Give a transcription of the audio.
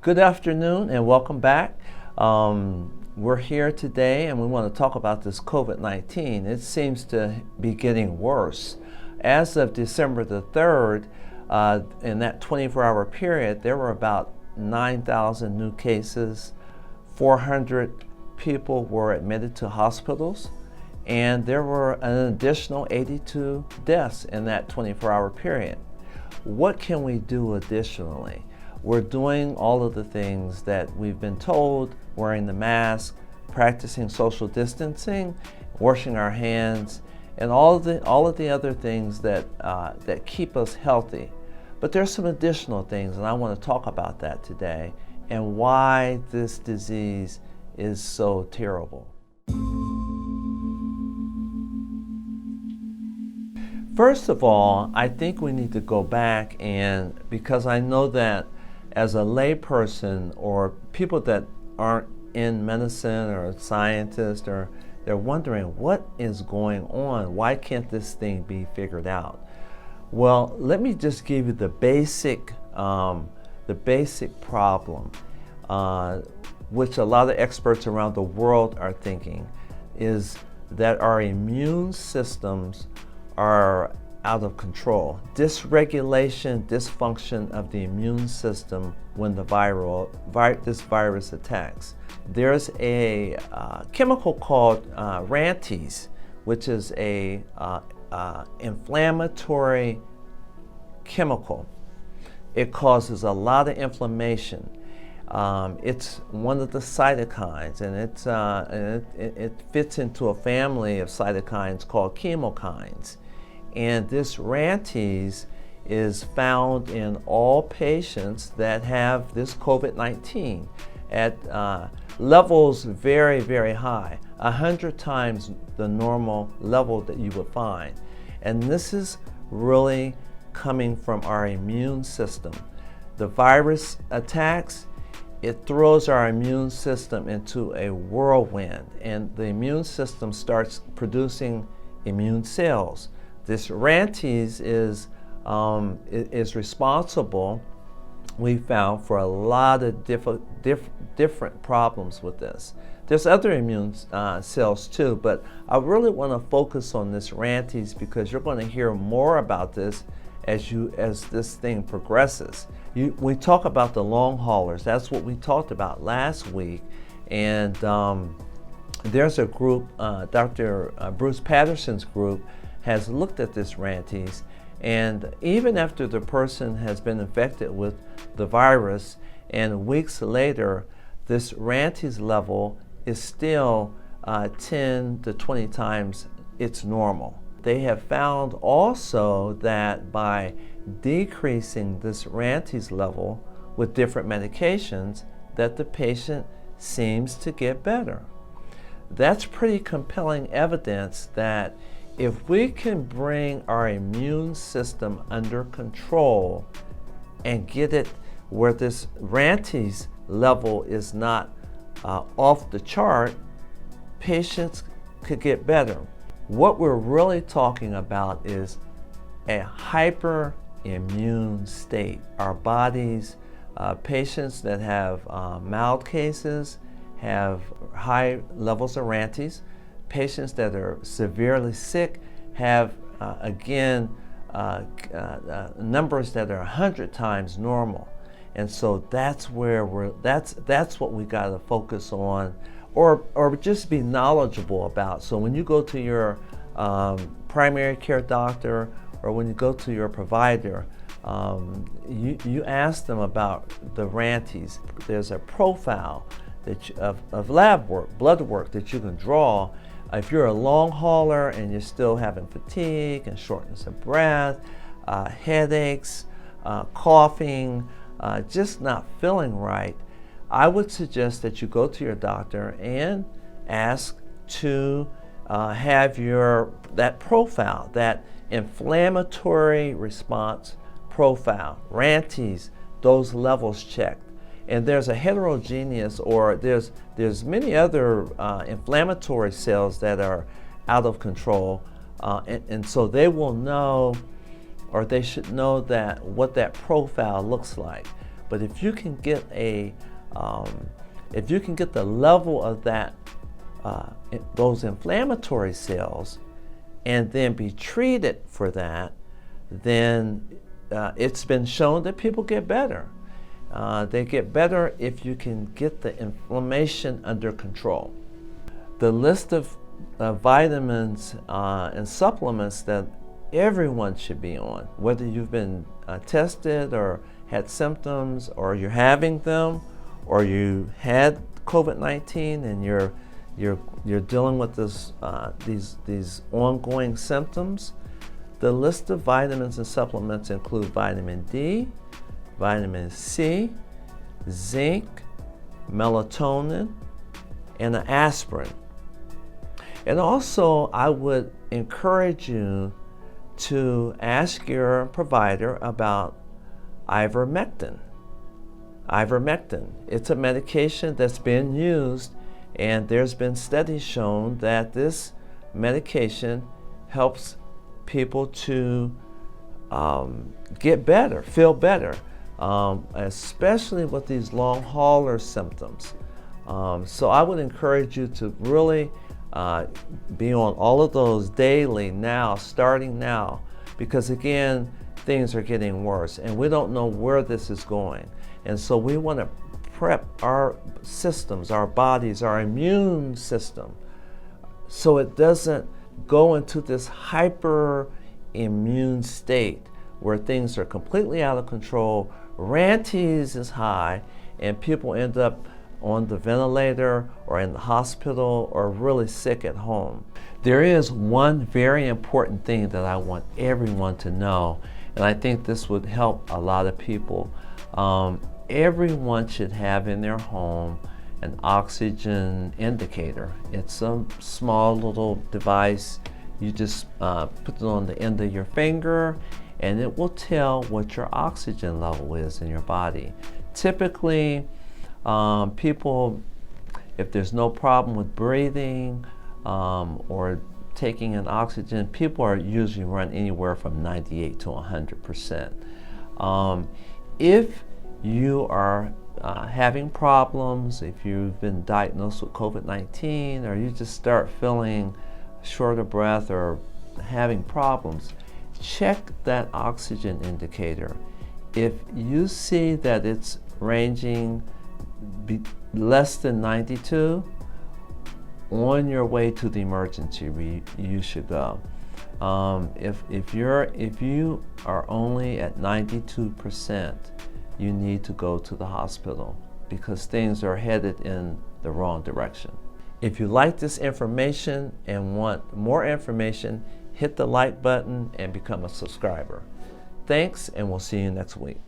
Good afternoon and welcome back. We're here today and we want to talk about this COVID-19. It seems to be getting worse. As of December the 3rd, in that 24-hour period, there were about 9,000 new cases, 400 people were admitted to hospitals, and there were an additional 82 deaths in that 24-hour period. What can we do additionally? We're doing all of the things that we've been told, wearing the mask, practicing social distancing, washing our hands, and all of the other things that keep us healthy. But there's some additional things, and I want to talk about that today and why this disease is so terrible. First of all, I think we need to go back because I know that as a layperson or people that aren't in medicine or scientists, or they're wondering what is going on, why can't this thing be figured out? Well, let me just give you the basic problem, which a lot of experts around the world are thinking, is that our immune systems are out of control. Dysregulation, dysfunction of the immune system when this virus attacks. There's a chemical called RANTES, which is a inflammatory chemical. It causes a lot of inflammation. It's one of the cytokines, and it fits into a family of cytokines called chemokines. And this RANTES is found in all patients that have this COVID-19 at levels very, very high, 100 times the normal level that you would find. And this is really coming from our immune system. The virus attacks, it throws our immune system into a whirlwind, and the immune system starts producing immune cells. This RANTES is responsible, we found, for a lot of different problems with this. There's other immune cells too, but I really want to focus on this RANTES because you're going to hear more about this as this thing progresses. We talk about the long haulers. That's what we talked about last week, and there's a group, Dr. Bruce Patterson's group, has looked at this RANTES, and even after the person has been infected with the virus and weeks later, this RANTES level is still 10 to 20 times its normal. They have found also that by decreasing this RANTES level with different medications, that the patient seems to get better. That's pretty compelling evidence that if we can bring our immune system under control and get it where this RANTES level is not off the chart, patients could get better. What we're really talking about is a hyperimmune state. Our bodies, patients that have mild cases have high levels of RANTES. Patients that are severely sick have, numbers that are 100 times normal. And so that's where that's what we got to focus on, or just be knowledgeable about. So when you go to your primary care doctor or when you go to your provider, you ask them about the RANTES. There's a profile of lab work, blood work that you can draw. If you're a long hauler and you're still having fatigue and shortness of breath, headaches, coughing, just not feeling right, I would suggest that you go to your doctor and ask to have that profile, that inflammatory response profile, RANTES, those levels checked. And there's a heterogeneous, or there's many other inflammatory cells that are out of control, and so they will know, or they should know, that what that profile looks like. But if you can get if you can get the level of that those inflammatory cells and then be treated for that, then it's been shown that people get better. They get better if you can get the inflammation under control. The list of vitamins and supplements that everyone should be on, whether you've been tested or had symptoms, or you're having them, or you had COVID-19 and you're dealing with this these ongoing symptoms. The list of vitamins and supplements include vitamin D, vitamin C, zinc, melatonin, and an aspirin. And also, I would encourage you to ask your provider about ivermectin. Ivermectin, it's a medication that's been used, and there's been studies shown that this medication helps people to get better, feel better, especially with these long hauler symptoms. So I would encourage you to really be on all of those daily now, starting now, because again, things are getting worse and we don't know where this is going. And so we want to prep our systems, our bodies, our immune system, so it doesn't go into this hyper immune state where things are completely out of control, RANTES is high, and people end up on the ventilator or in the hospital or really sick at home. There is one very important thing that I want everyone to know, and I think this would help a lot of people. Everyone should have in their home an oxygen indicator. It's a small little device. You just put it on the end of your finger and it will tell what your oxygen level is in your body. Typically, people, if there's no problem with breathing or taking in oxygen, people are usually run anywhere from 98 to 100%. If you are having problems, if you've been diagnosed with COVID-19, or you just start feeling short of breath or having problems, check that oxygen indicator. If you see that it's ranging less than 92, on your way to the emergency you should go. If you are only at 92%, you need to go to the hospital because things are headed in the wrong direction. If you like this information and want more information, hit the like button and become a subscriber. Thanks, and we'll see you next week.